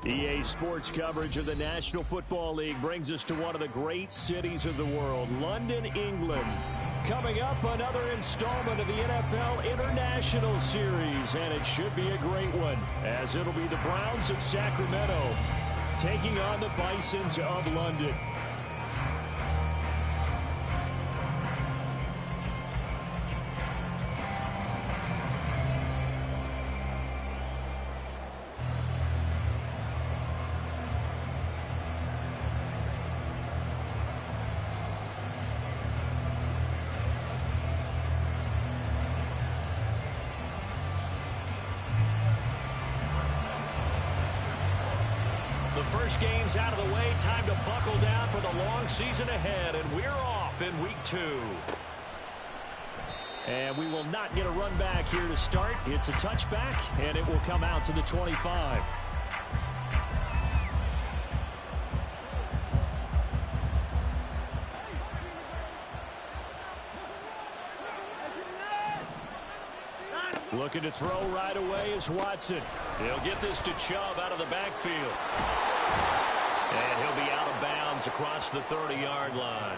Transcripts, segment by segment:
EA Sports coverage of the National Football League brings us to one of the great cities of the world, London, England. Coming up, another installment of the NFL International Series, and it should be a great one, as it'll be the Browns of Sacramento taking on the Bisons of London. First game's out of the way. Time to buckle down for the long season ahead, and we're off in week 2. And we will not get a run back here to start. It's a touchback, and it will come out to the 25. Looking to throw right away is Watson. He'll get this to Chubb out of the backfield. And he'll be out of bounds across the 30-yard line.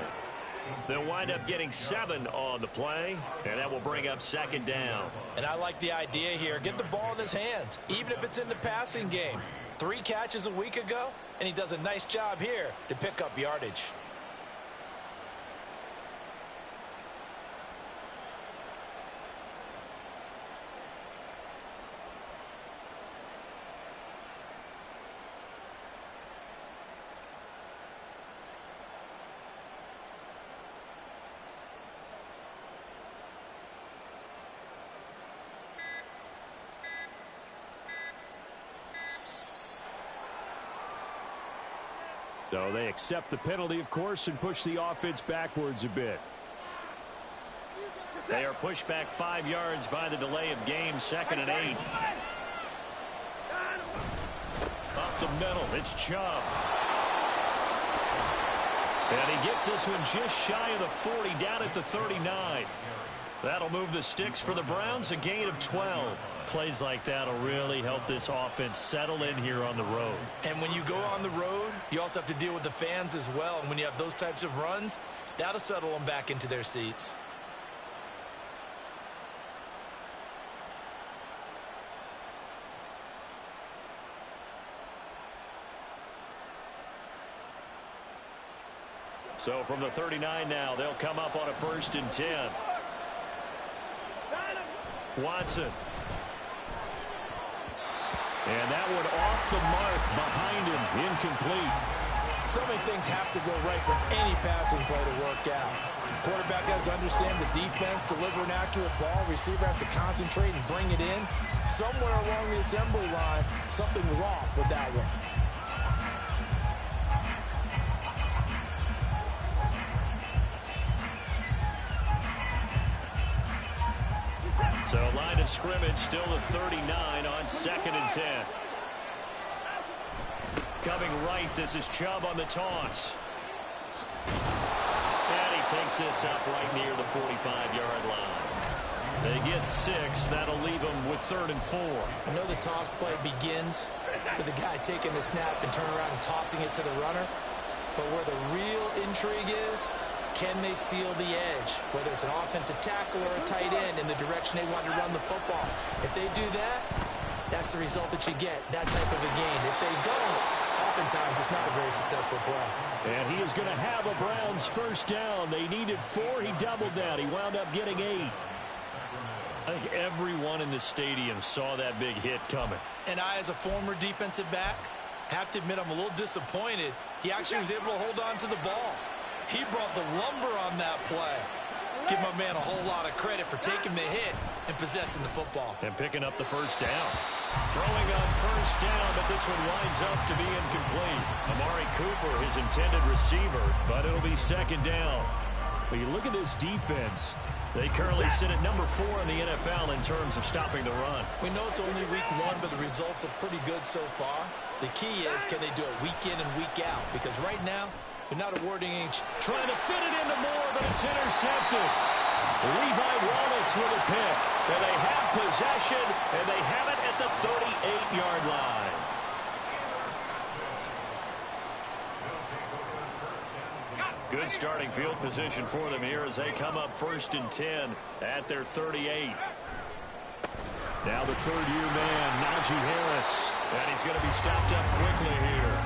They'll wind up getting 7 on the play, and that will bring up second down. And I like the idea here. Get the ball in his hands, even if it's in the passing game. 3 catches a week ago, and he does a nice job here to pick up yardage. So they accept the penalty, of course, and push the offense backwards a bit. They are pushed back 5 yards by the delay of game, 2nd and 8. Up the middle, it's Chubb. And he gets this one just shy of the 40, down at the 39. That'll move the sticks for the Browns, a gain of 12. Plays like that will really help this offense settle in here on the road. And when you go on the road, you also have to deal with the fans as well. And when you have those types of runs, that'll settle them back into their seats. So from the 39 now, they'll come up on a 1st and 10. Watson. And that one off the mark behind him, incomplete. So many things have to go right for any passing play to work out. Quarterback has to understand the defense, deliver an accurate ball. Receiver has to concentrate and bring it in. Somewhere along the assembly line, something was off with that one. So line of scrimmage still the 39 on 2nd and 10. Coming right, this is Chubb on the toss. And he takes this up right near the 45-yard line. They get 6. That'll leave them with 3rd and 4. I know the toss play begins with the guy taking the snap and turning around and tossing it to the runner. But where the real intrigue is, can they seal the edge, whether it's an offensive tackle or a tight end in the direction they want to run the football? If they do that, that's the result that you get, that type of a gain. If they don't, oftentimes it's not a very successful play. And he is going to have a Browns 1st down. They needed 4. He doubled down. He wound up getting 8. I think everyone in the stadium saw that big hit coming. And I, as a former defensive back, have to admit I'm a little disappointed. He actually was able to hold on to the ball. He brought the lumber on that play. Give my man a whole lot of credit for taking the hit and possessing the football. And picking up the 1st down. Throwing on 1st down, but this one winds up to be incomplete. Amari Cooper, his intended receiver, but it'll be 2nd down. When you look at this defense, they currently sit at number 4 in the NFL in terms of stopping the run. We know it's only week 1, but the results look pretty good so far. The key is, can they do it week in and week out? Because right now, they're not awarding each. Trying to fit it into Moore, but it's intercepted. Levi Wallace with a pick. And they have possession, and they have it at the 38-yard line. Good starting field position for them here as they come up 1st and 10 at their 38. Now the third-year man, Najee Harris. And he's going to be stopped up quickly here.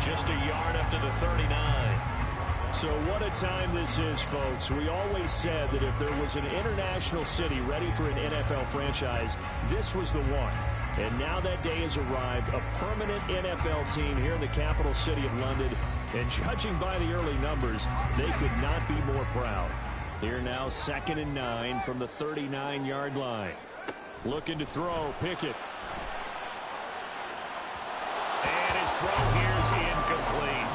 Just a yard up to the 39. So what a time this is, folks. We always said that if there was an international city ready for an NFL franchise, this was the one. And now that day has arrived, a permanent NFL team here in the capital city of London. And judging by the early numbers, they could not be more proud. Here now, 2nd and 9 from the 39-yard line. Looking to throw, Pickett. And his throw here is incomplete.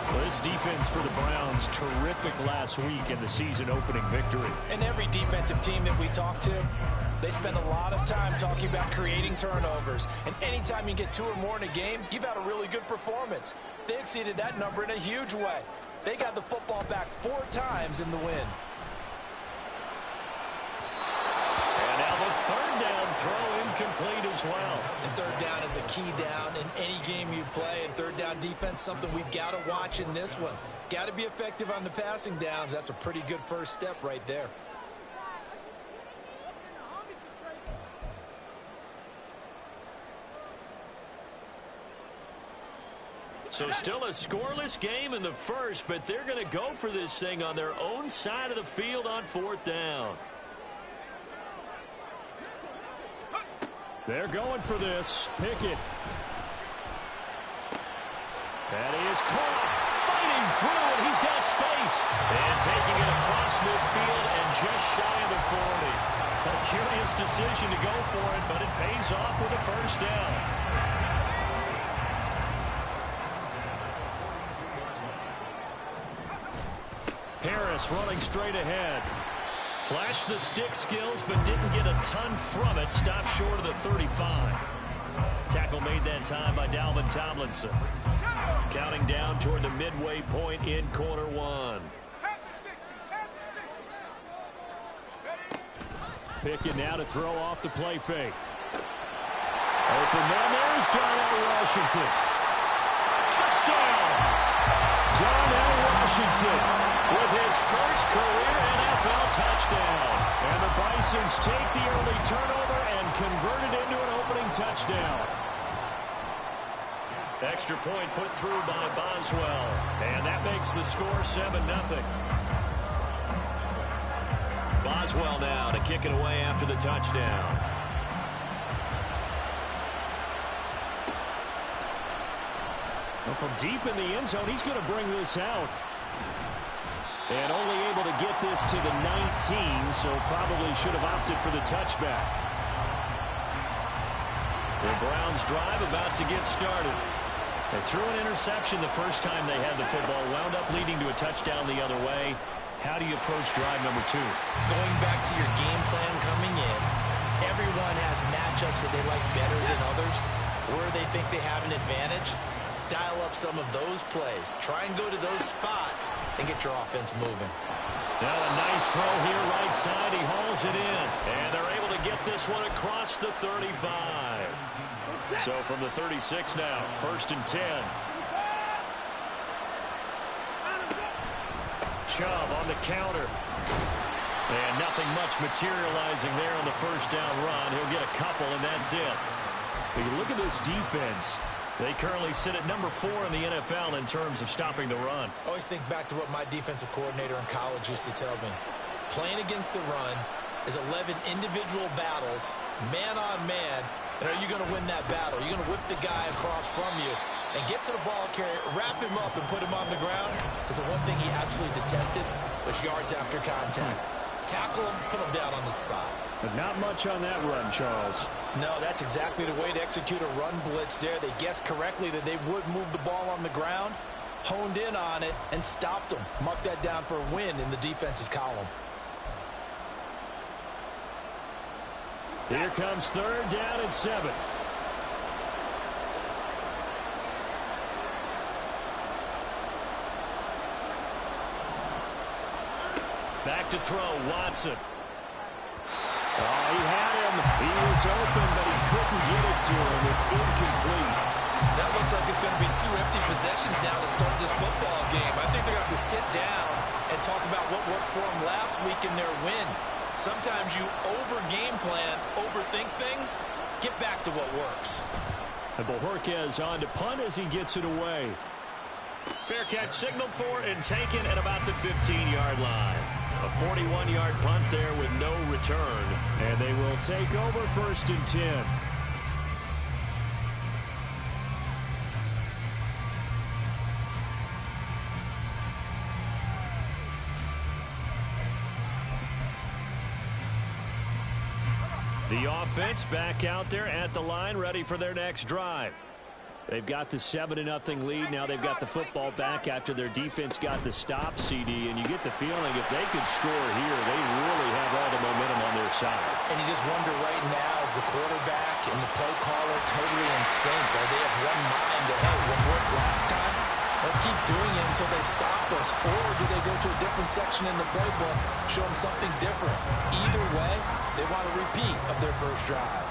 Well, this defense for the Browns, terrific last week in the season-opening victory. And every defensive team that we talk to, they spend a lot of time talking about creating turnovers. And anytime you get 2 or more in a game, you've had a really good performance. They exceeded that number in a huge way. They got the football back 4 times in the win. And now the 3rd down throw incomplete as well. And 3rd down is a key down in any game you play. And 3rd down defense, something we've got to watch in this one. Got to be effective on the passing downs. That's a pretty good first step right there. So still a scoreless game in the first, but they're going to go for this thing on their own side of the field on 4th down. They're going for this. Pickett. And he is caught. Fighting through, and he's got space. And taking it across midfield and just shy of the 40. A curious decision to go for it, but it pays off with a 1st down. Harris running straight ahead. Flashed the stick skills, but didn't get a ton from it. Stopped short of the 35. Tackle made that time by Dalvin Tomlinson. Counting down toward the midway point in quarter 1. Pickett now to throw off the play fake. Open man, there's Darnell Washington. Touchdown! Darnell Washington with his first career NFL touchdown. And the Bisons take the early turnover and convert it into an opening touchdown. Extra point put through by Boswell. And that makes the score 7-0. Boswell now to kick it away after the touchdown. Well, from deep in the end zone, he's going to bring this out. And only able to get this to the 19, so probably should have opted for the touchback. The Browns drive about to get started. They threw an interception the first time they had the football, wound up leading to a touchdown the other way. How do you approach drive number 2? Going back to your game plan coming in, everyone has matchups that they like better than others, where they think they have an advantage. Dial up some of those plays. Try and go to those spots and get your offense moving. Now a nice throw here right side. He hauls it in. And they're able to get this one across the 35. So from the 36 now, 1st and 10. Chubb on the counter. And nothing much materializing there on the 1st down run. He'll get a couple, and that's it. But you look at this defense. They currently sit at number 4 in the NFL in terms of stopping the run. Always think back to what my defensive coordinator in college used to tell me. Playing against the run is 11 individual battles, man on man, and are you going to win that battle? You're going to whip the guy across from you and get to the ball carrier, wrap him up, and put him on the ground, because the one thing he absolutely detested was yards after contact. Tackle him, put him down on the spot. But not much on that run, Charles. No, that's exactly the way to execute a run blitz there. They guessed correctly that they would move the ball on the ground, honed in on it, and stopped them. Mark that down for a win in the defense's column. Here comes 3rd down and 7. Back to throw, Watson. Oh, he had him. He was open, but he couldn't get it to him. It's incomplete. That looks like it's going to be 2 empty possessions now to start this football game. I think they're going to have to sit down and talk about what worked for them last week in their win. Sometimes you over-game plan, overthink things. Get back to what works. And Bojorquez on to punt as he gets it away. Fair catch signaled for and taken at about the 15-yard line. A 41-yard punt there with no return. And they will take over 1st and 10. The offense back out there at the line, ready for their next drive. They've got the 7-0 lead. Now they've got the football back after their defense got the stop, CD. And you get the feeling if they could score here, they really have all the momentum on their side. And you just wonder right now, is the quarterback and the play caller totally in sync? Are they of one mind that, hey, what worked last time? Let's keep doing it until they stop us. Or do they go to a different section in the playbook, show them something different? Either way, they want a repeat of their first drive.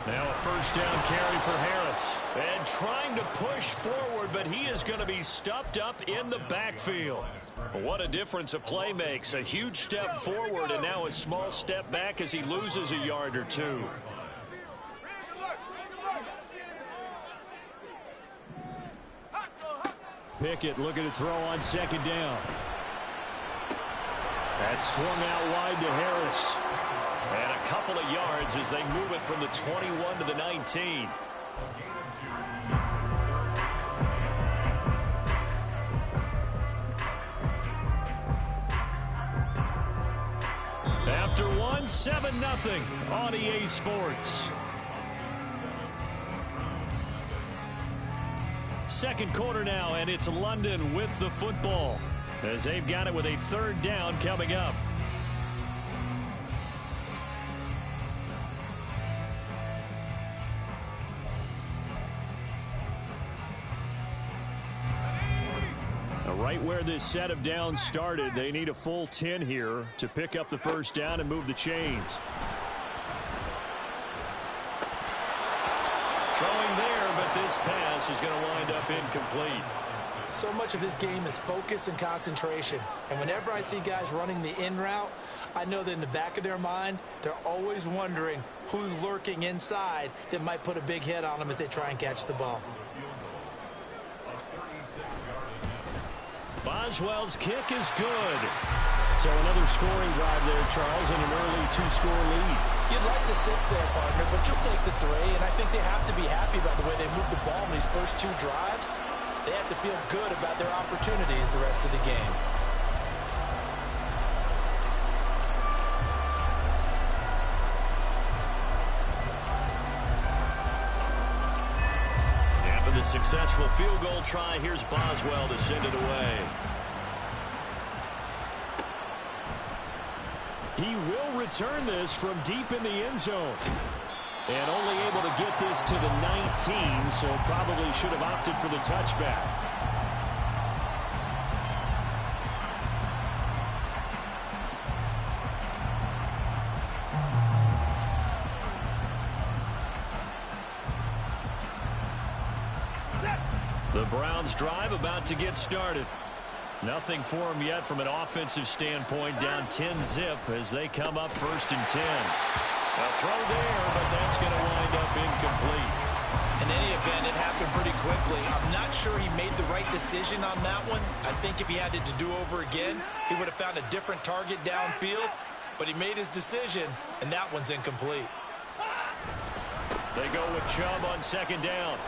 Now a 1st down carry for Harris. And trying to push forward, but he is going to be stuffed up in the backfield. What a difference a play makes. A huge step forward and now a small step back as he loses a yard or two. Pickett looking to throw on 2nd down. That's swung out wide to Harris. And a couple of yards as they move it from the 21 to the 19. After one, 7-0 on EA Sports. Second quarter now, and it's London with the football as they've got it with a 3rd down coming up. Right where this set of downs started, they need a full 10 here to pick up the 1st down and move the chains. Throwing there, but this pass is going to wind up incomplete. So much of this game is focus and concentration. And whenever I see guys running the in route, I know that in the back of their mind, they're always wondering who's lurking inside that might put a big hit on them as they try and catch the ball. Boswell's kick is good. So another scoring drive there, Charles, and an early 2-score lead. You'd like the 6 there, partner, but you'll take the 3, and I think they have to be happy about the way they moved the ball in these first 2 drives. They have to feel good about their opportunities the rest of the game. After the successful field goal try, here's Boswell to send it away. He will return this from deep in the end zone. And only able to get this to the 19, so probably should have opted for the touchback. The Browns drive about to get started. Nothing for them yet from an offensive standpoint, down 10-zip as they come up 1st and 10. A throw there, but that's going to wind up incomplete. In any event, it happened pretty quickly. I'm not sure he made the right decision on that one. I think if he had it to do over again, he would have found a different target downfield. But he made his decision, and that one's incomplete. They go with Chubb on 2nd down.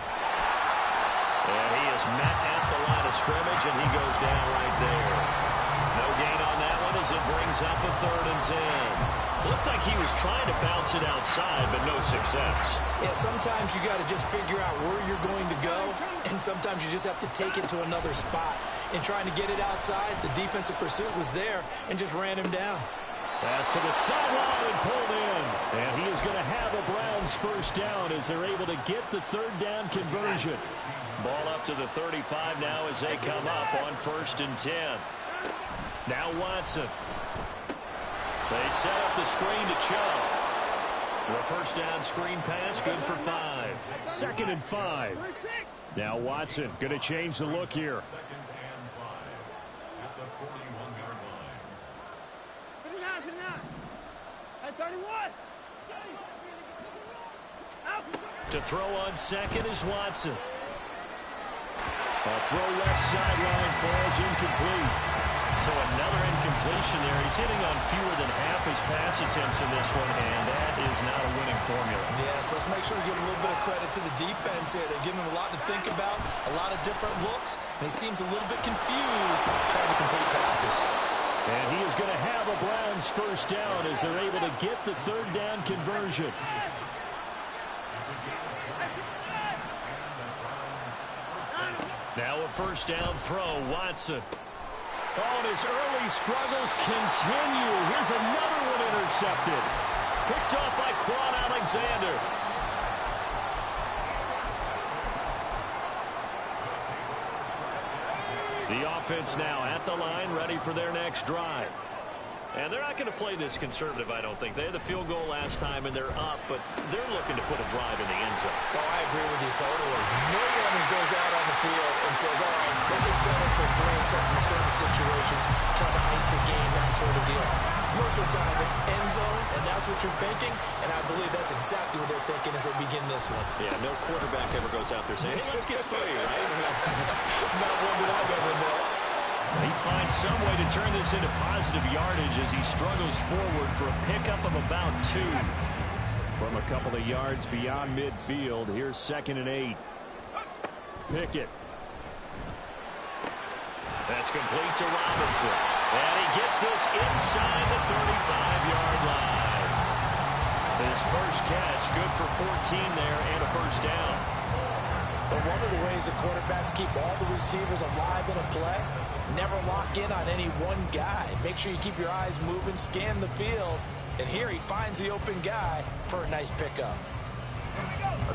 And he is met at the line of scrimmage, and he goes down right there. No gain on that one as it brings up a 3rd and 10. Looked like he was trying to bounce it outside, but no success. Yeah, sometimes you got to just figure out where you're going to go, and sometimes you just have to take it to another spot. In trying to get it outside, the defensive pursuit was there and just ran him down. Pass to the sideline and pulled in. And he is going to have a Browns 1st down as they're able to get the 3rd down conversion. Ball up to the 35 now as they come up on 1st and 10. Now Watson. They set up the screen to Chubb. The first down screen pass, good for 5. 2nd and 5. Now Watson going to change the look here. To throw on 2nd is Watson. A throw left sideline falls incomplete. So another incompletion there. He's hitting on fewer than half his pass attempts in this one, and that is not a winning formula. Yes, let's make sure we give a little bit of credit to the defense here. They're giving him a lot to think about, a lot of different looks, and he seems a little bit confused trying to complete passes. And he is going to have a Browns first down as they're able to get the 3rd down conversion. Now a first down throw, Watson. Oh, and his early struggles continue. Here's another one intercepted. Picked off by Quan Alexander. The offense now at the line, ready for their next drive. And they're not going to play this conservative, I don't think. They had the field goal last time, and they're up, but they're looking to put a drive in the end zone. Oh, I agree with you totally. No one goes out on the field and says, all right, let's just settle for 3 and 7 in certain situations, trying to ice a game, that sort of deal. Most of the time, it's end zone, and that's what you're thinking, and I believe that's exactly what they're thinking as they begin this one. Yeah, no quarterback ever goes out there saying, hey, let's get 3, right? Not one that I've ever met. He finds some way to turn this into positive yardage as he struggles forward for a pickup of about 2. From a couple of yards beyond midfield, here's 2nd and 8. Pickett. That's complete to Robinson. And he gets this inside the 35-yard line. His first catch, good for 14 there and a first down. But one of the ways the quarterbacks keep all the receivers alive in a play, never lock in on any one guy. Make sure you keep your eyes moving, scan the field, and here he finds the open guy for a nice pickup.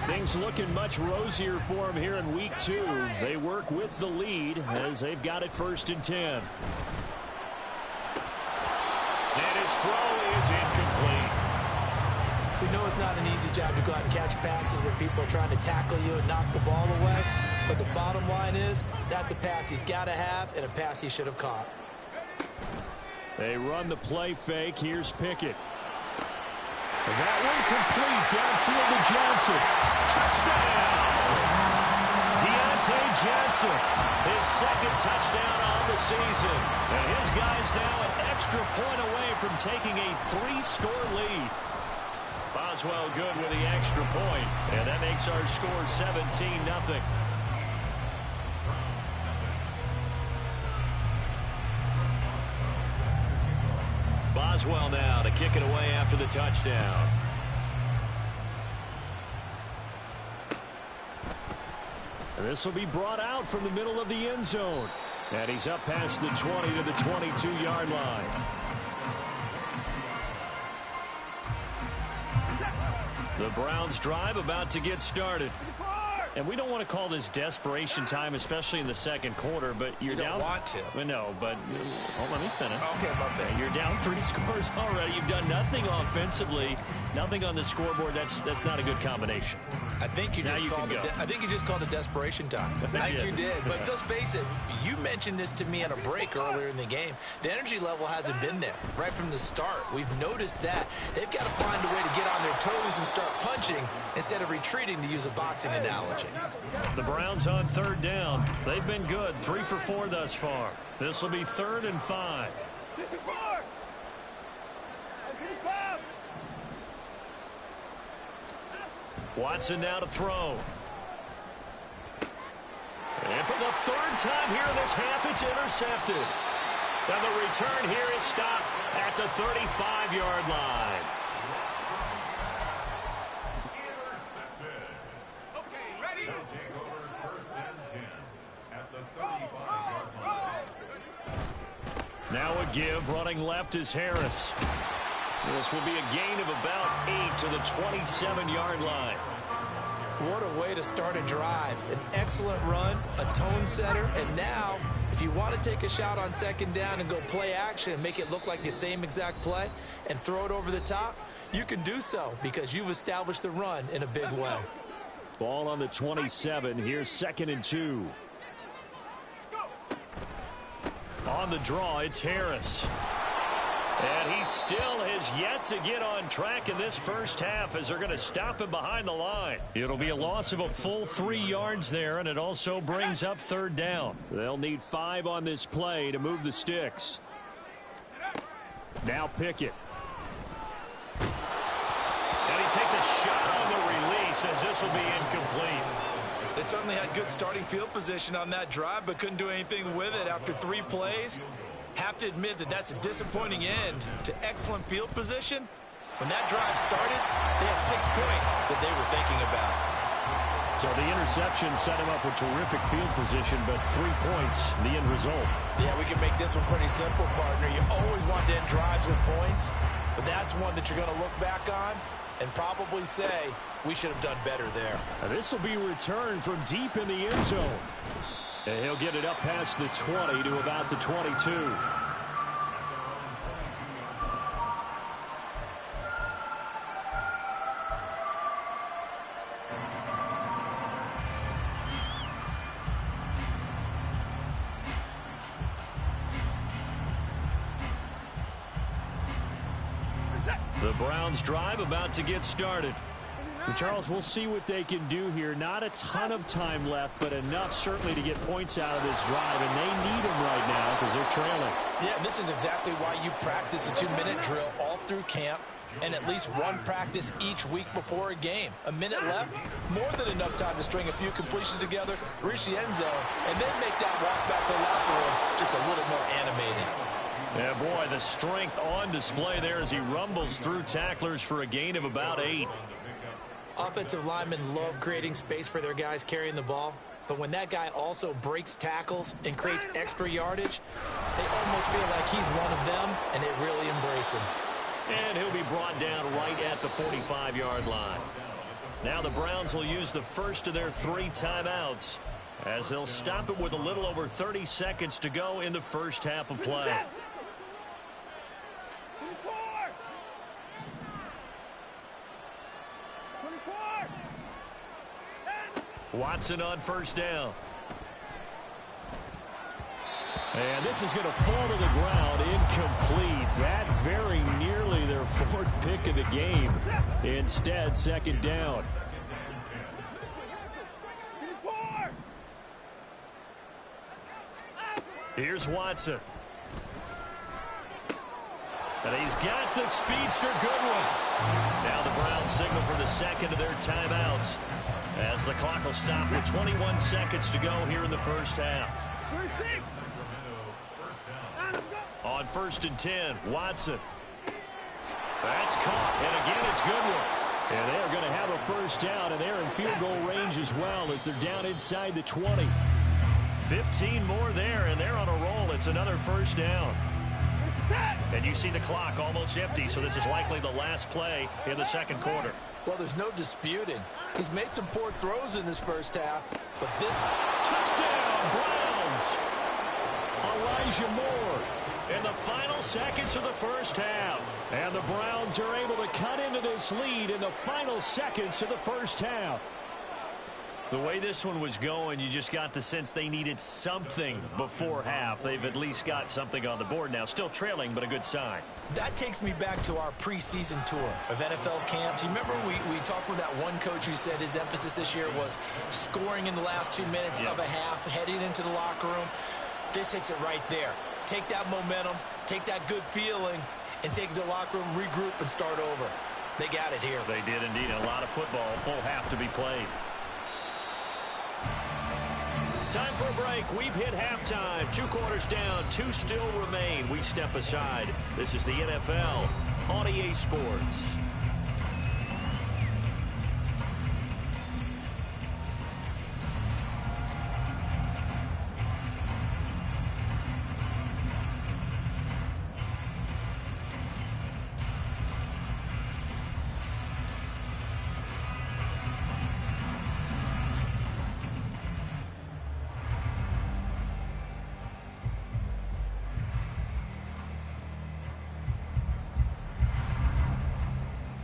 Things looking much rosier for him here in week 2. They work with the lead as they've got it 1st and 10. And his throw is incomplete. We know it's not an easy job to go out and catch passes where people are trying to tackle you and knock the ball away. But the bottom line is, that's a pass he's got to have and a pass he should have caught. They run the play fake. Here's Pickett. And that one complete downfield to Johnson. Touchdown! Deontay Johnson, his 2nd touchdown on the season. And his guy's now an extra point away from taking a 3-score lead. Boswell good with the extra point, and that makes our score 17-0. Boswell now to kick it away after the touchdown. And this will be brought out from the middle of the end zone. And he's up past the 20 to the 22-yard line. The Browns drive about to get started. And we don't want to call this desperation time, especially in the 2nd quarter, but you're down. You don't want to. Well, no, but let me finish. Okay, my bad. You're down 3 scores already. You've done nothing offensively, nothing on the scoreboard. That's not a good combination. I think you just called it desperation time. I think you did. But let's face it, you mentioned this to me on a break earlier in the game. The energy level hasn't been there right from the start. We've noticed that. They've got to find a way to get on their toes and start punching instead of retreating, to use a boxing analogy. The Browns on 3rd down. They've been good. 3 for 4 thus far. This will be 3rd and 5. Watson now to throw. And for the 3rd time here in this half, it's intercepted. And the return here is stopped at the 35-yard line. Intercepted. Okay, ready? They'll take over 1st and 10 at the 35-yard line. Now a give. Running left is Harris. This will be a gain of about 8 to the 27-yard line. What a way to start a drive. An excellent run, a tone setter, and now if you want to take a shot on 2nd down and go play action and make it look like the same exact play and throw it over the top, You can do so because you've established the run in a big way. Ball on the 27. Here's 2nd and 2. On the draw, it's Harris. And he still has yet to get on track in this first half as they're going to stop him behind the line. It'll be a loss of a full 3 yards there, and it also brings up 3rd down. They'll need 5 on this play to move the sticks. Now Pickett. And he takes a shot on the release as this will be incomplete. They certainly had good starting field position on that drive, but couldn't do anything with it after 3 plays. Have to admit that that's a disappointing end to excellent field position. When that drive started, they had 6 points that they were thinking about. So the interception set him up with terrific field position, but 3 points, the end result. Yeah, we can make this one pretty simple, partner. You always want to end drives with points, but that's one that you're going to look back on and probably say, we should have done better there. This will be returned from deep in the end zone. And he'll get it up past the 20 to about the 22. The Browns drive about to get started. And Charles, we'll see what they can do here. Not a ton of time left, but enough certainly to get points out of this drive, and they need them right now because they're trailing. Yeah, this is exactly why you practice a 2-minute drill all through camp and at least one practice each week before a game. A minute left, more than enough time to string a few completions together, reach the end zone, and then make that walk back to the locker room just a little more animated. Yeah, boy, the strength on display there as he rumbles through tacklers for a gain of about 8. Offensive linemen love creating space for their guys carrying the ball, but when that guy also breaks tackles and creates extra yardage, they almost feel like he's one of them, and they really embrace him. And he'll be brought down right at the 45-yard line. Now the Browns will use the first of their 3 timeouts as they'll stop it with a little over 30 seconds to go in the first half of play. Watson on first down. And this is going to fall to the ground, incomplete. That very nearly their 4th pick of the game. Instead, 2nd down. Here's Watson. And he's got the speedster Goodwin. Now the Browns signal for the 2nd of their timeouts, as the clock will stop with 21 seconds to go here in the first half. On 1st and 10, Watson. That's caught, and again it's Goodwin. And they're going to have a first down, and they're in field goal range as well as they're down inside the 20. 15 more there, and they're on a roll. It's another first down. And you see the clock almost empty, so this is likely the last play in the 2nd quarter. Well, there's no disputing. He's made some poor throws in this first half, but this... Touchdown, Browns! Elijah Moore in the final seconds of the first half. And the Browns are able to cut into this lead in the final seconds of the first half. The way this one was going, you just got the sense they needed something before half. They've at least got something on the board now. Still trailing, but a good sign. That takes me back to our preseason tour of NFL camps. You remember we talked with that one coach who said his emphasis this year was scoring in the last 2 minutes of a half, heading into the locker room. This hits it right there. Take that momentum, take that good feeling, and take it to the locker room, regroup, and start over. They got it here. They did indeed. A lot of football, full half to be played. Time for a break. We've hit halftime. 2 quarters down. 2 still remain. We step aside. This is the NFL on EA Sports.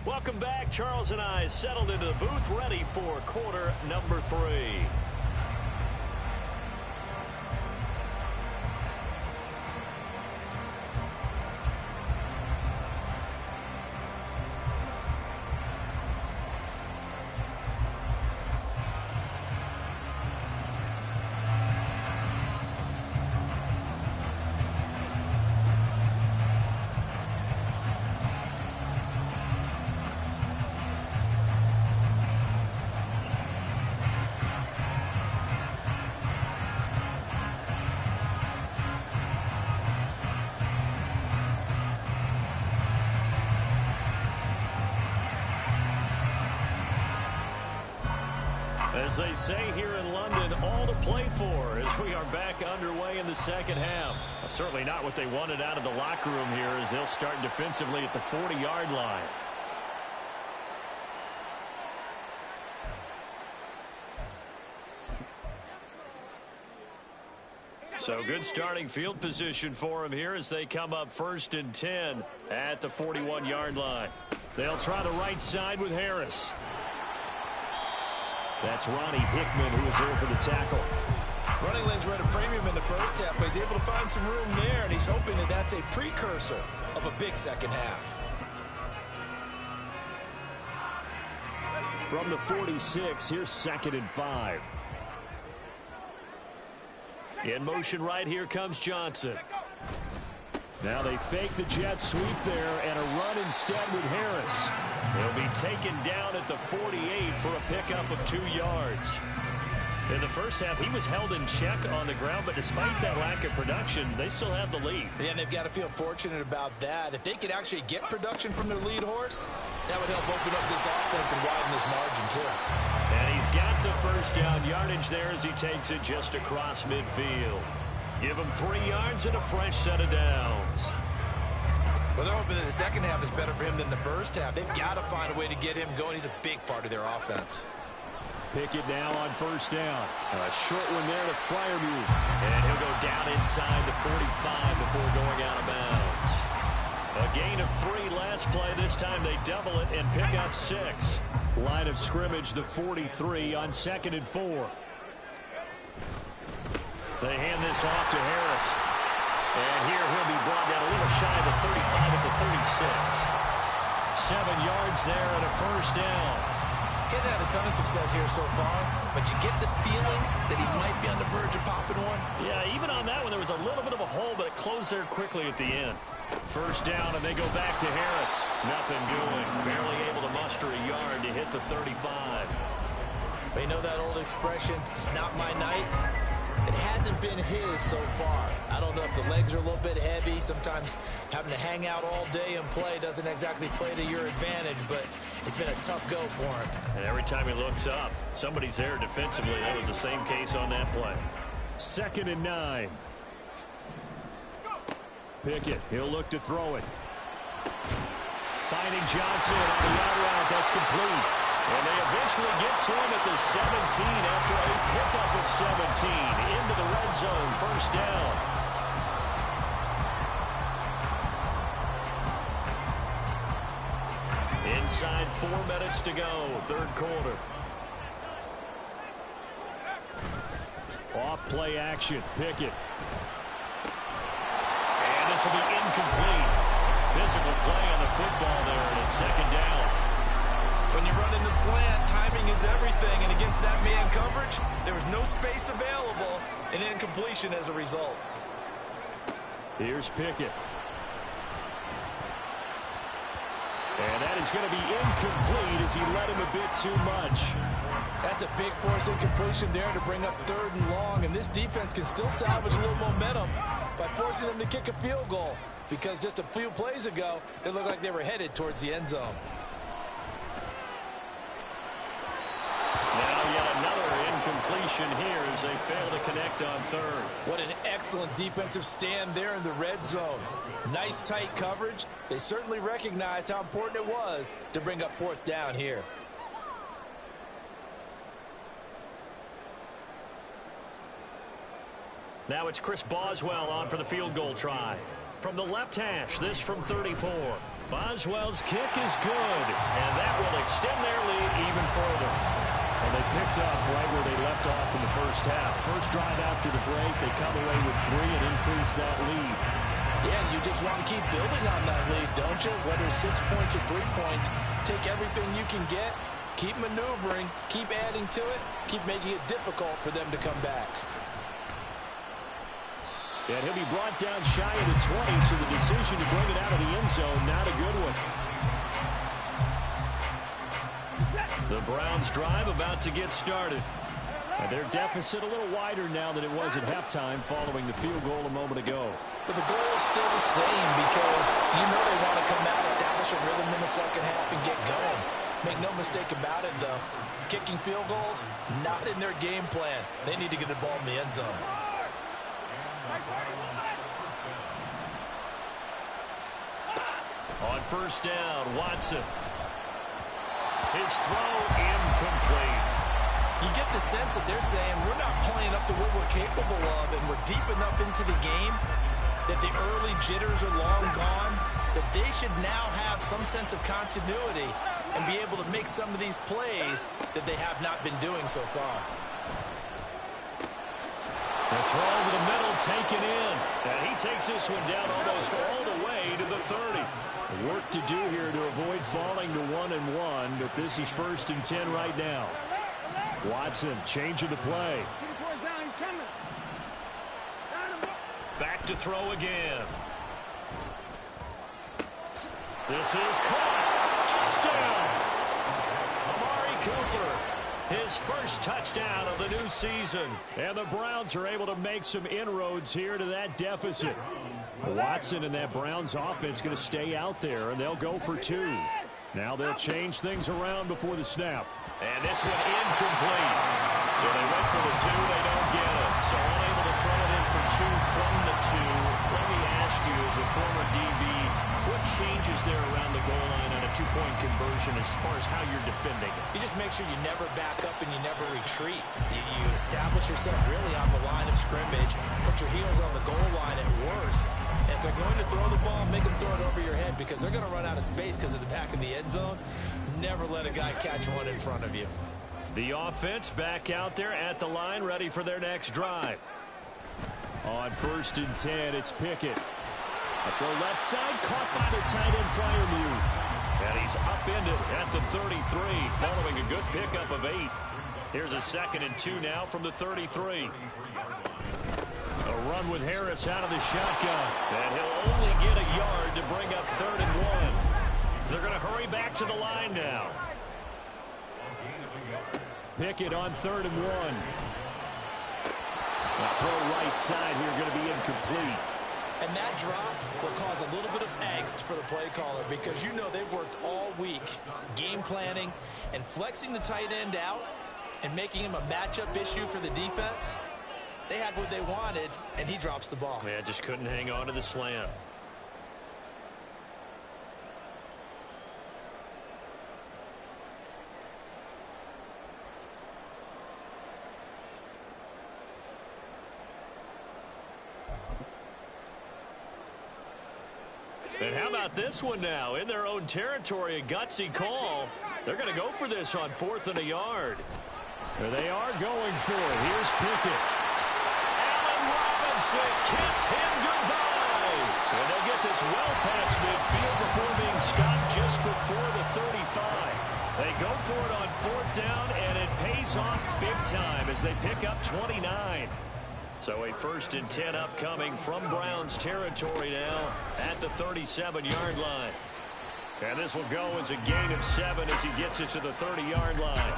Welcome back. Charles and I settled into the booth, ready for quarter number 3. As they say here in London, all to play for as we are back underway in the second half. Certainly not what they wanted out of the locker room here as they'll start defensively at the 40-yard line. So good starting field position for them here as they come up 1st and 10 at the 41-yard line. They'll try the right side with Harris. That's Ronnie Hickman who is here for the tackle. Running lanes were at a premium in the first half, but he's able to find some room there, and he's hoping that that's a precursor of a big second half. From the 46, here's 2nd and 5. In motion right here comes Johnson. Now they fake the jet sweep there and a run instead with Harris. He'll be taken down at the 48 for a pickup of 2 yards. In the first half, he was held in check on the ground, but despite that lack of production, they still have the lead. Yeah, and they've got to feel fortunate about that. If they could actually get production from their lead horse, that would help open up this offense and widen this margin too. And he's got the first down yardage there as he takes it just across midfield. Give him 3 yards and a fresh set of downs. Well, they're hoping that the second half is better for him than the first half. They've got to find a way to get him going. He's a big part of their offense. Pickett now on 1st down. A short one there to Fryermuth. And he'll go down inside the 45 before going out of bounds. A gain of 3 last play. This time they double it and pick up 6. Line of scrimmage, the 43 on 2nd and 4. They hand this off to Harris. And here he'll be brought down a little shy of the 35 at the 36. 7 yards there and a first down. He's had a ton of success here so far, but you get the feeling that he might be on the verge of popping one. Yeah, even on that one, there was a little bit of a hole, but it closed there quickly at the end. First down, and they go back to Harris. Nothing doing. Barely able to muster a yard to hit the 35. But you know that old expression, it's not my night? It hasn't been his so far. I don't know if the legs are a little bit heavy. Sometimes having to hang out all day and play doesn't exactly play to your advantage, but it's been a tough go for him. And every time he looks up, somebody's there defensively. That was the same case on that play. 2nd and 9. Pickett, he'll look to throw it. Finding Johnson on the out route. That's complete. And they eventually get to him at the 17 after a pickup of 17 into the red zone. First down. Inside 4 minutes to go, 3rd quarter. Off play action, Pickett. And this will be incomplete. Physical play on the football there, and it's 2nd down. When you run in the slant, timing is everything, and against that man coverage, there was no space available, and incompletion as a result. Here's Pickett. And that is going to be incomplete as he led him a bit too much. That's a big force incompletion there to bring up 3rd and long, and this defense can still salvage a little momentum by forcing them to kick a field goal, because just a few plays ago, it looked like they were headed towards the end zone. Now yet another incompletion here as they fail to connect on 3rd. What an excellent defensive stand there in the red zone. Nice tight coverage. They certainly recognized how important it was to bring up 4th down here. Now it's Chris Boswell on for the field goal try. From the left hash, this from 34. Boswell's kick is good, and that will extend their lead even further. And they picked up right where they left off in the first half. First drive after the break, they come away with 3 and increase that lead. Yeah, you just want to keep building on that lead, don't you? Whether it's 6 points or 3 points, take everything you can get, keep maneuvering, keep adding to it, keep making it difficult for them to come back. And he'll be brought down shy of the 20, so the decision to bring it out of the end zone, not a good one. The Browns drive about to get started. And their deficit a little wider now than it was at halftime following the field goal a moment ago. But the goal is still the same because you know they want to come out, establish a rhythm in the second half, and get going. Make no mistake about it, though. Kicking field goals, not in their game plan. They need to get the ball in the end zone. On first down, Watson. His throw incomplete. You get the sense that they're saying we're not playing up to what we're capable of, and we're deep enough into the game that the early jitters are long gone, that they should now have some sense of continuity and be able to make some of these plays that they have not been doing so far. The throw over the middle taken in. And he takes this one down almost all the way to the 30. Work to do here to avoid falling to 1-1, but this is 1st and 10 right now. Watson changing the play. Back to throw again. This is caught. Touchdown. Amari Cooper. His first touchdown of the new season. And the Browns are able to make some inroads here to that deficit. Watson and that Browns offense going to stay out there, and they'll go for 2. Now they'll change things around before the snap. And this one incomplete. So they went for the 2, they don't get it. So unable to throw it in for 2 from the 2. Let me ask you, as a former DB, what changes there around the goal line on a 2-point conversion as far as how you're defending it? You just make sure you never back up and you never retreat. You establish yourself really on the line of scrimmage, put your heels on the goal line at worst. And if they're going to throw the ball, make them throw it over your head because they're going to run out of space because of the back of the end zone. Never let a guy catch one in front of you. The offense back out there at the line, ready for their next drive. On 1st and 10, it's Pickett. A throw left side, caught by the tight end Freiermuth. And he's upended at the 33, following a good pickup of 8. Here's a 2nd and 2 now from the 33. A run with Harris out of the shotgun. And he'll only get a yard to bring up 3rd and 1. They're going to hurry back to the line now. Pickett on 3rd and 1. A throw right side here going to be incomplete. And that drop will cause a little bit of angst for the play caller because you know they've worked all week game planning and flexing the tight end out and making him a matchup issue for the defense. They had what they wanted, and he drops the ball. Man, just couldn't hang on to the slant. And how about this one now? In their own territory, a gutsy call. They're going to go for this on 4th and a yard. There they are going for it. Here's Pickett. Allen Robinson, kiss him goodbye. And they'll get this well past midfield before being stopped just before the 35. They go for it on 4th down, and it pays off big time as they pick up 29. So a 1st and 10 upcoming from Browns territory now at the 37-yard line. And this will go as a gain of 7 as he gets it to the 30-yard line.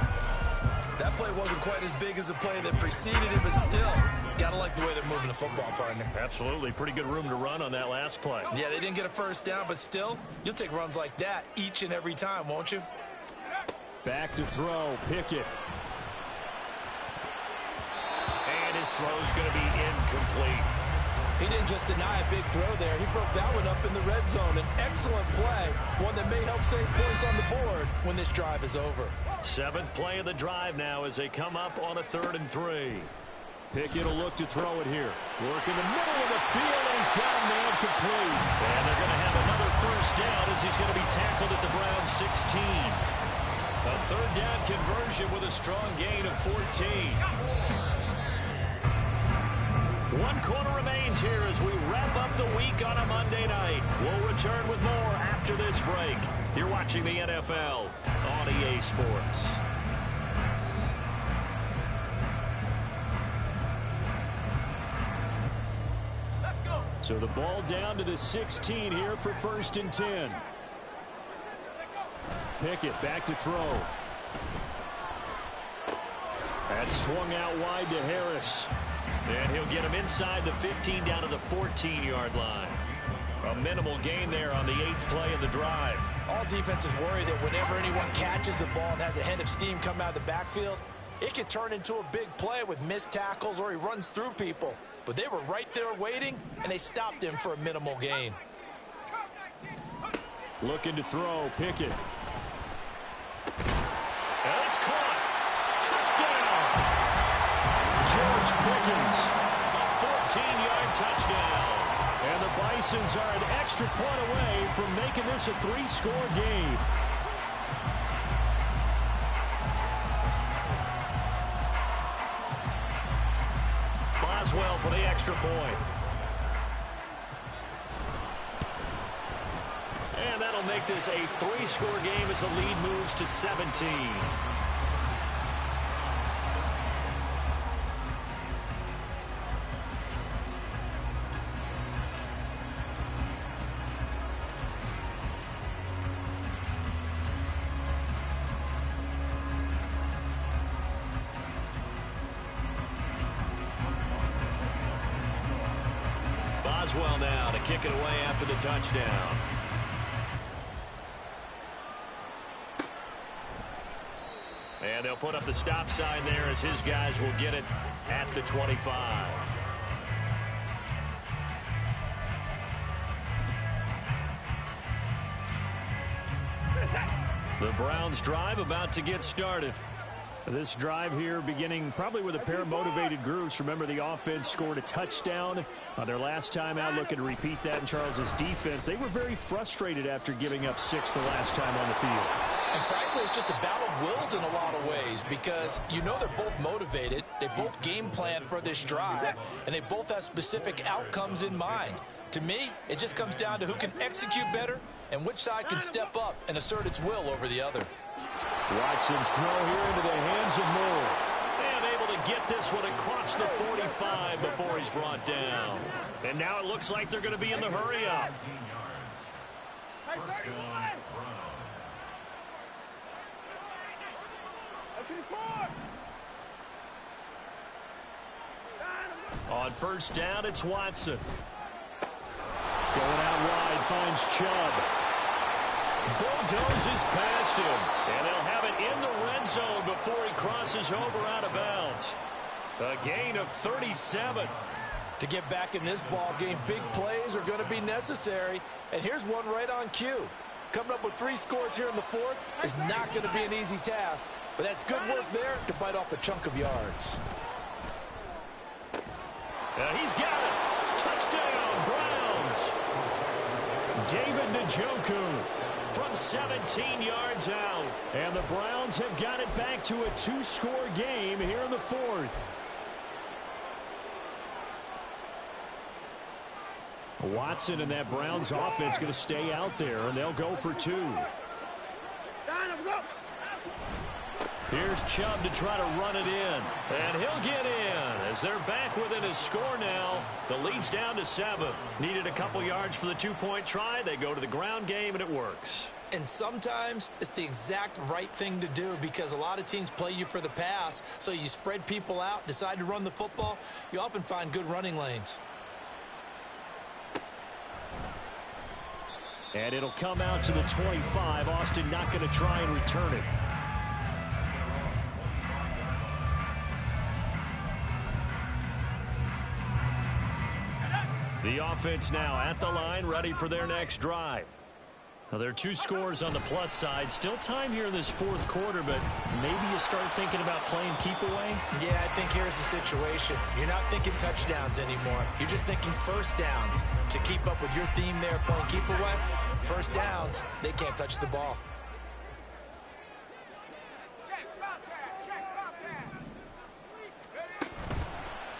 That play wasn't quite as big as the play that preceded it, but still, gotta like the way they're moving the football, partner. Absolutely. Pretty good room to run on that last play. Yeah, they didn't get a 1st down, but still, you'll take runs like that each and every time, won't you? Back to throw, Pickett. And his throw's going to be incomplete. He didn't just deny a big throw there. He broke that one up in the red zone. An excellent play, one that may help save points on the board when this drive is over. 7th play of the drive now as they come up on a 3rd and 3. Pickett will look to throw it here. Work in the middle of the field, and he's got a man complete. And they're going to have another 1st first down as he's going to be tackled at the Browns 16. A third down conversion with a strong gain of 14. 1 quarter remains here as we wrap up the week on a Monday night. We'll return with more after this break. You're watching the NFL on EA Sports. So the ball down to the 16 here for 1st and 10. Pickett back to throw. That's swung out wide to Harris. And he'll get him inside the 15 down to the 14-yard line. A minimal gain there on the 8th play of the drive. All defenses worry that whenever anyone catches the ball and has a head of steam come out of the backfield, it can turn into a big play with missed tackles or he runs through people. But they were right there waiting, and they stopped him for a minimal gain. Looking to throw, Pickett. And it's caught. Touchdown! George Pickens, a 14-yard touchdown. And the Bisons are an extra point away from making this a 3-score game. Boswell for the extra point. And that'll make this a 3-score game as the lead moves to 17. Boswell now to kick it away after the touchdown. And they'll put up the stop sign there as his guys will get it at the 25. The Browns drive about to get started. This drive here beginning probably with a pair of motivated groups. Remember, the offense scored a touchdown their last time out. Looking to repeat that in Charles's defense. They were very frustrated after giving up 6 the last time on the field. And frankly, it's just a battle of wills in a lot of ways because you know they're both motivated. They both game plan for this drive, and they both have specific outcomes in mind. To me, it just comes down to who can execute better and which side can step up and assert its will over the other. Watson's throw here into the hands of Moore. And able to get this one across the 45 before he's brought down. And now it looks like they're going to be in the hurry-up. On first down, it's Watson. Going out wide, finds Chubb. Bulldozes past him. And they'll have it in the red zone before he crosses over out of bounds. A gain of 37. To get back in this ball game, big plays are going to be necessary. And here's one right on cue. Coming up with 3 scores here in the 4th is not going to be an easy task. But that's good work there to bite off a chunk of yards. He's got it. Touchdown, Browns. David Njoku from 17 yards out. And the Browns have got it back to a 2-score game here in the 4th. Watson and that Browns offense going to stay out there, and they'll go for 2. Here's Chubb to try to run it in. And he'll get in as they're back within a score now. The lead's down to 7. Needed a couple yards for the 2-point try. They go to the ground game, and it works. And sometimes it's the exact right thing to do because a lot of teams play you for the pass. So you spread people out, decide to run the football. You often find good running lanes. And it'll come out to the 25. Austin not going to try and return it. The offense now at the line, ready for their next drive. Now, there are 2 scores on the plus side. Still time here in this 4th quarter, but maybe you start thinking about playing keep away? Yeah, I think here's the situation. You're not thinking touchdowns anymore. You're just thinking first downs. To keep up with your theme there, playing keep away, first downs, they can't touch the ball.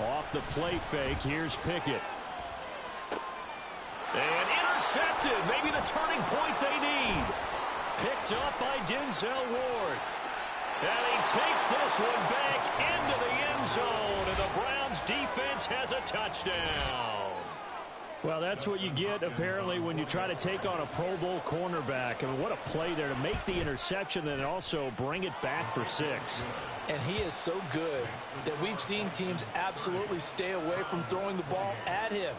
Off the play fake, here's Pickett. And intercepted, maybe the turning point they need. Picked up by Denzel Ward. And he takes this one back into the end zone, and the Browns defense has a touchdown. Well, that's what you get, apparently, when you try to take on a Pro Bowl cornerback. I mean, what a play there to make the interception and also bring it back for 6. And he is so good that we've seen teams absolutely stay away from throwing the ball at him.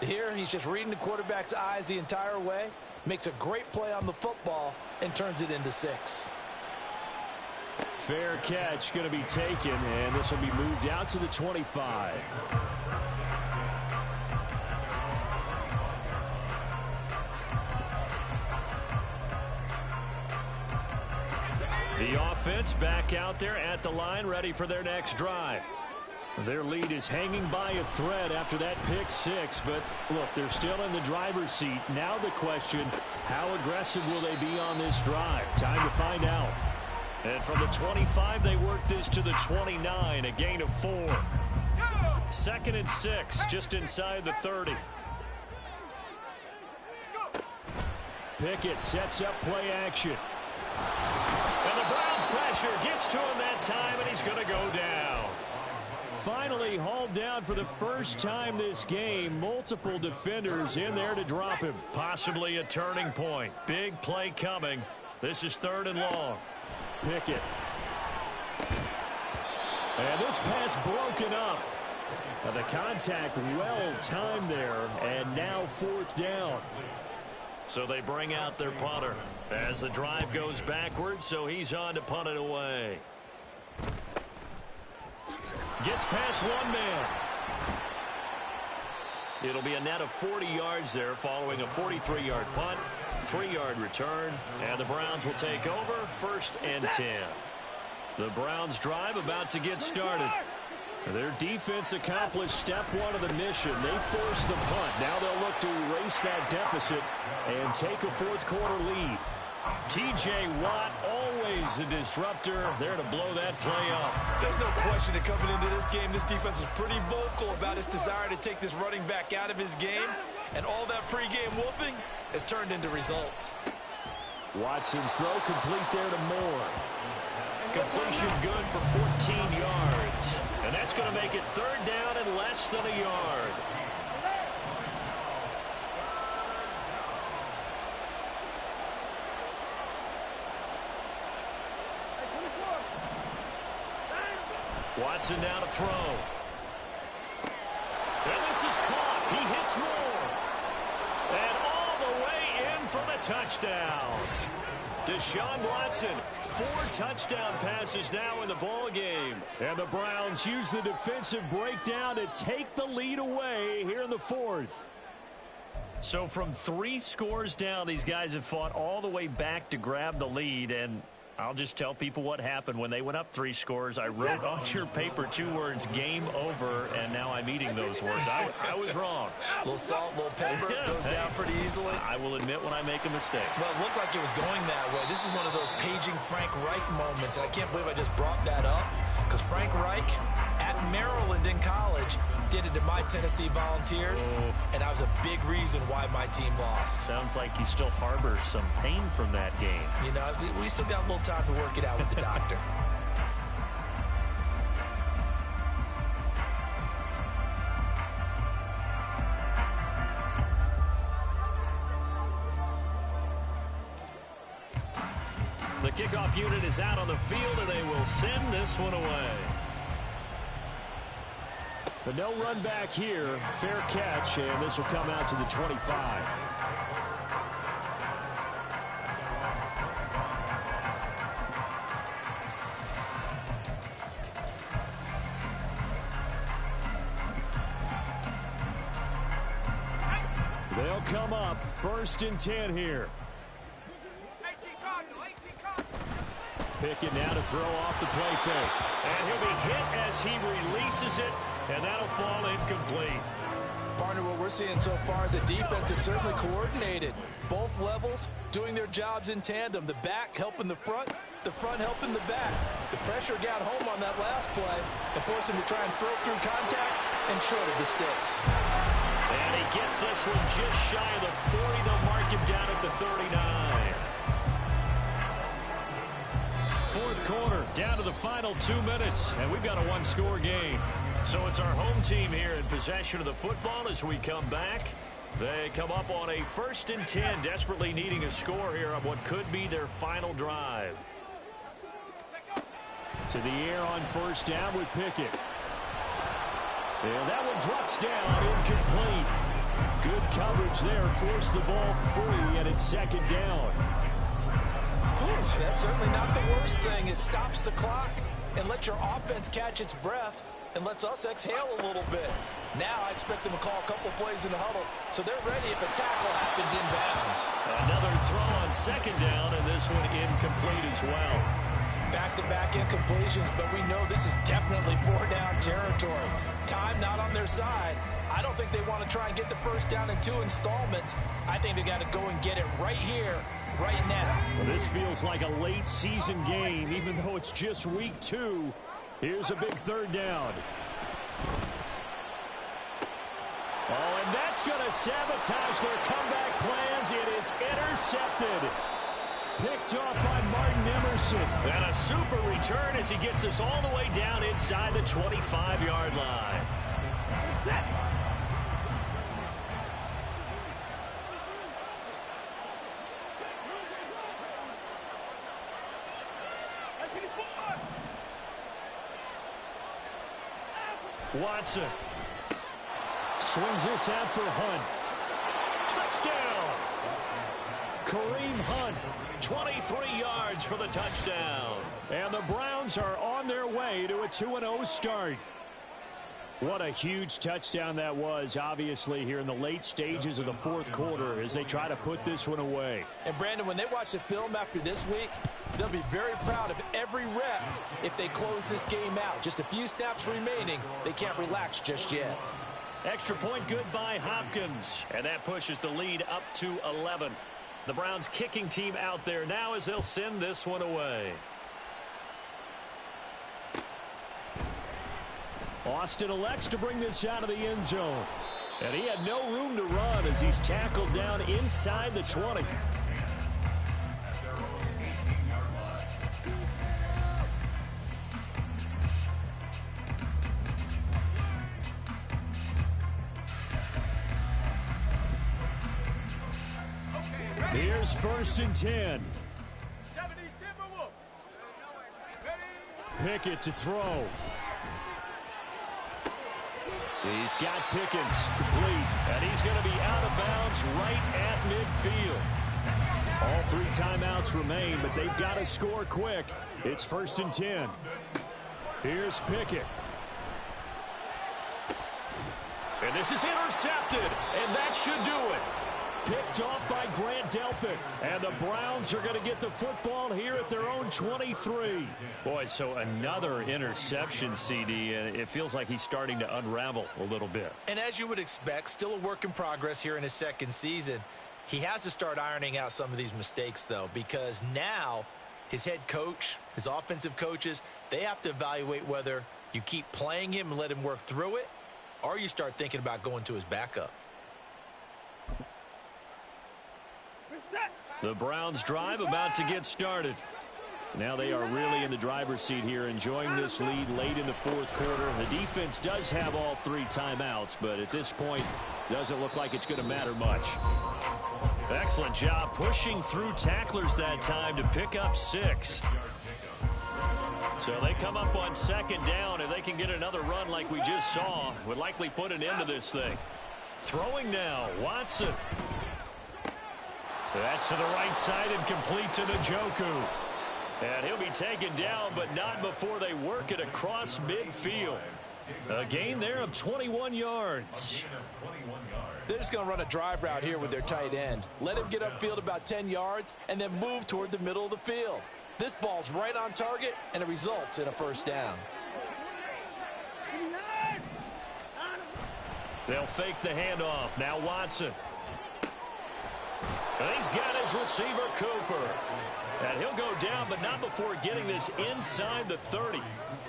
Here, he's just reading the quarterback's eyes the entire way, makes a great play on the football, and turns it into 6. Fair catch going to be taken, and this will be moved out to the 25. The offense back out there at the line, ready for their next drive. Their lead is hanging by a thread after that pick 6, but look, they're still in the driver's seat. Now the question, how aggressive will they be on this drive? Time to find out. And from the 25, they work this to the 29, a gain of 4. 2nd and 6, just inside the 30. Pickett sets up play action. And the Browns pressure gets to him that time, and he's going to go down. Finally hauled down for the first time this game. Multiple defenders in there to drop him. Possibly a turning point. Big play coming. This is 3rd and long. Pickett. And this pass broken up. Now the contact well timed there, and now 4th down. So they bring out their punter as the drive goes backwards, so he's on to punt it away. Gets past one man. It'll be a net of 40 yards there following a 43-yard punt, 3-yard return, and the Browns will take over 1st and 10. The Browns drive about to get started. Their defense accomplished step 1 of the mission. They forced the punt. Now they'll look to erase that deficit and take a 4th quarter lead. T.J. Watt, always a disruptor, there to blow that play up. There's no question that coming into this game, this defense was pretty vocal about its desire to take this running back out of his game, and all that pregame wolfing has turned into results. Watson's throw complete there to Moore. Completion good for 14 yards. And that's going to make it 3rd down and less than a yard. Watson now to throw. And this is caught. He hits Moore. And all the way in for the touchdown. Deshaun Watson, 4 touchdown passes now in the ball game. And the Browns use the defensive breakdown to take the lead away here in the 4th. So from 3 scores down, these guys have fought all the way back to grab the lead. And I'll just tell people what happened when they went up 3 scores. I wrote on your paper 2 words, game over, and now I'm eating those words. I was wrong. A little salt, a little pepper, goes down pretty easily. I will admit when I make a mistake. Well, it looked like it was going that way. This is one of those paging Frank Reich moments, and I can't believe I just brought that up, because Frank Reich at Maryland in college did it to my Tennessee Volunteers, and that was a big reason why my team lost. Sounds like he still harbors some pain from that game. You know, we still got a little time to work it out with the doctor. The kickoff unit is out on the field, and they will send this one away. But no run back here. Fair catch, and this will come out to the 25. They'll come up 1st and 10 here. Pickett now to throw off the play fake. And he'll be hit as he releases it, and that'll fall incomplete. Partner, what we're seeing so far is the defense is certainly coordinated. Both levels doing their jobs in tandem. The back helping the front helping the back. The pressure got home on that last play and forced him to try and throw through contact and shorted the sticks. And he gets this one just shy of the 40. They'll mark him down at the 39. Fourth quarter, down to the final 2 minutes, and we've got a one-score game. So it's our home team here in possession of the football as we come back. They come up on a 1st and 10, desperately needing a score here on what could be their final drive. To the air on 1st down with Pickett. And that one drops down, incomplete. Good coverage there, forced the ball free, and it's 2nd down. That's certainly not the worst thing. It stops the clock and lets your offense catch its breath and lets us exhale a little bit. Now I expect them to call a couple plays in the huddle, so they're ready if a tackle happens inbounds. Another throw on 2nd down, and this one incomplete as well. Back-to-back incompletions, but we know this is definitely 4-down territory. Time not on their side. I don't think they want to try and get the 1st down in 2 installments. I think they got to go and get it right here, right now. Well, this feels like a late season game, even though it's just week 2. Here's a big 3rd down. Oh, and that's going to sabotage their comeback plans. It is intercepted. Picked off by Martin Emerson. And a super return as he gets us all the way down inside the 25-yard line. Set. Watson swings this out for Hunt. Touchdown! Kareem Hunt, 23 yards for the touchdown. And the Browns are on their way to a 2-0 start. What a huge touchdown that was, obviously, here in the late stages of the 4th quarter as they try to put this one away. And, Brandon, when they watch the film after this week, they'll be very proud of every rep if they close this game out. Just a few snaps remaining. They can't relax just yet. Extra point good by Hopkins. And that pushes the lead up to 11. The Browns kicking team out there now as they'll send this one away. Austin elects to bring this out of the end zone. And he had no room to run as he's tackled down inside the 20. Here's 1st and 10. Pickett to throw. He's got Pickens complete, and he's going to be out of bounds right at midfield. All 3 timeouts remain, but they've got to score quick. It's 1st and 10. Here's Pickett. And this is intercepted, and that should do it. Picked off by Grant Delpit. And the Browns are going to get the football here at their own 23. Boy, so another interception, CD, and it feels like he's starting to unravel a little bit. And as you would expect, still a work in progress here in his 2nd season. He has to start ironing out some of these mistakes, though, because now his head coach, his offensive coaches, they have to evaluate whether you keep playing him and let him work through it, or you start thinking about going to his backup. The Browns drive about to get started. Now they are really in the driver's seat here, enjoying this lead late in the 4th quarter. The defense does have all 3 timeouts, but at this point, doesn't look like it's going to matter much. Excellent job pushing through tacklers that time to pick up 6. So they come up on 2nd down. If they can get another run like we just saw, would likely put an end to this thing. Throwing now, Watson. That's to the right side and complete to Njoku. And he'll be taken down, but not before they work it across midfield. A gain there of 21 yards. They're just going to run a drive route here with their tight end. Let him get upfield about 10 yards and then move toward the middle of the field. This ball's right on target, and it results in a 1st down. They'll fake the handoff. Now Watson. And he's got his receiver, Cooper. And he'll go down, but not before getting this inside the 30.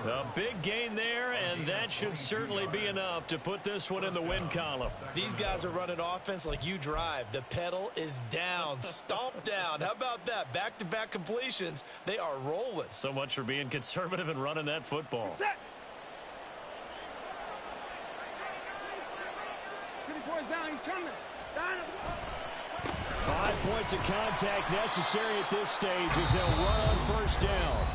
A big gain there, and that should certainly be enough to put this one in the win column. These guys are running offense like you drive. The pedal is down, stomp down. How about that? Back-to-back completions. They are rolling. So much for being conservative and running that football. 54 down, he's coming. 5 points of contact necessary at this stage as they'll run on first down.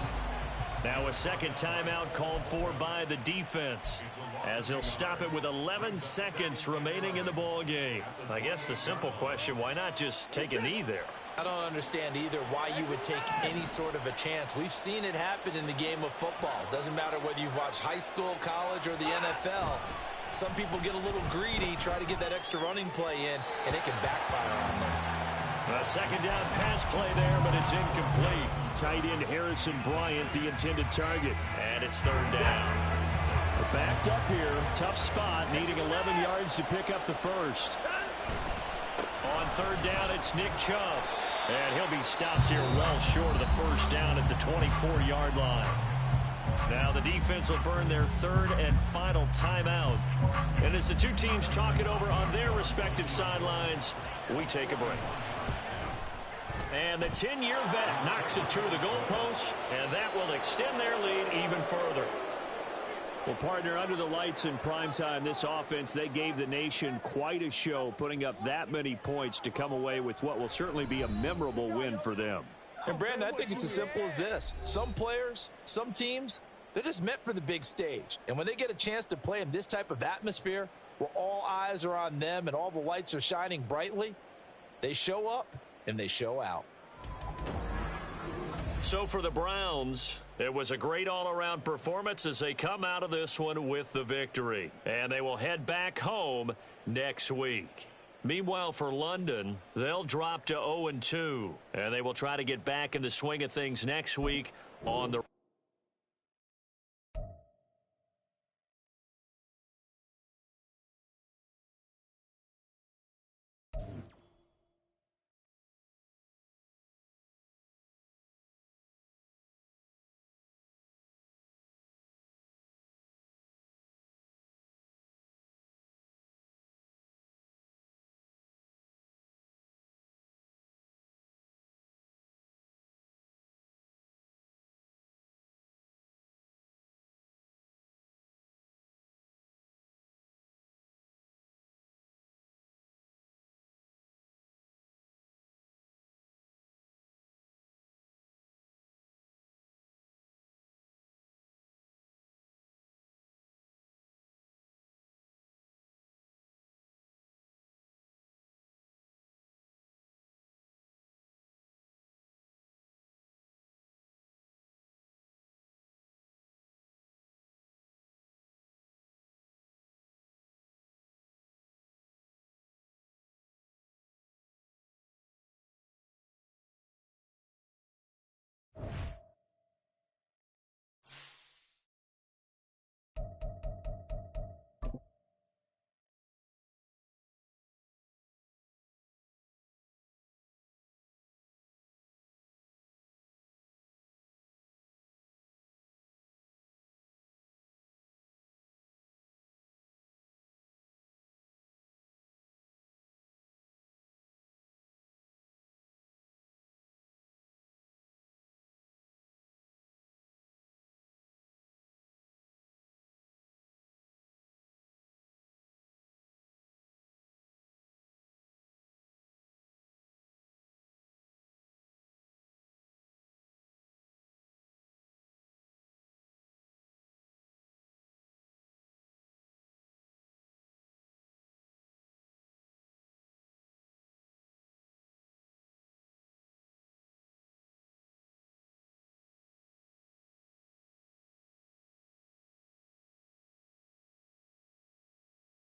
Now a second timeout called for by the defense as he'll stop it with 11 seconds remaining in the ball game. I guess the simple question, why not just take a knee there? I don't understand either why you would take any sort of a chance. We've seen it happen in the game of football. Doesn't matter whether you've watched high school, college, or the NFL. Some people get a little greedy, try to get that extra running play in, and it can backfire on them. A second down pass play there, but it's incomplete. Tight end Harrison Bryant, the intended target. And it's third down. We're backed up here. Tough spot, needing 11 yards to pick up the first. On third down, it's Nick Chubb. And he'll be stopped here well short of the first down at the 24-yard line. Now the defense will burn their third and final timeout. And as the two teams talk it over on their respective sidelines, we take a break. And the 10-year vet knocks it to the goalpost, and that will extend their lead even further. Well, partner, under the lights in primetime, this offense, they gave the nation quite a show, putting up that many points to come away with what will certainly be a memorable win for them. And, Brandon, I think it's as simple as this. Some players, some teams, they're just meant for the big stage. And when they get a chance to play in this type of atmosphere where all eyes are on them and all the lights are shining brightly, they show up and they show out. So for the Browns, it was a great all-around performance as they come out of this one with the victory. And they will head back home next week. Meanwhile, for London, they'll drop to 0-2. And they will try to get back in the swing of things next week on the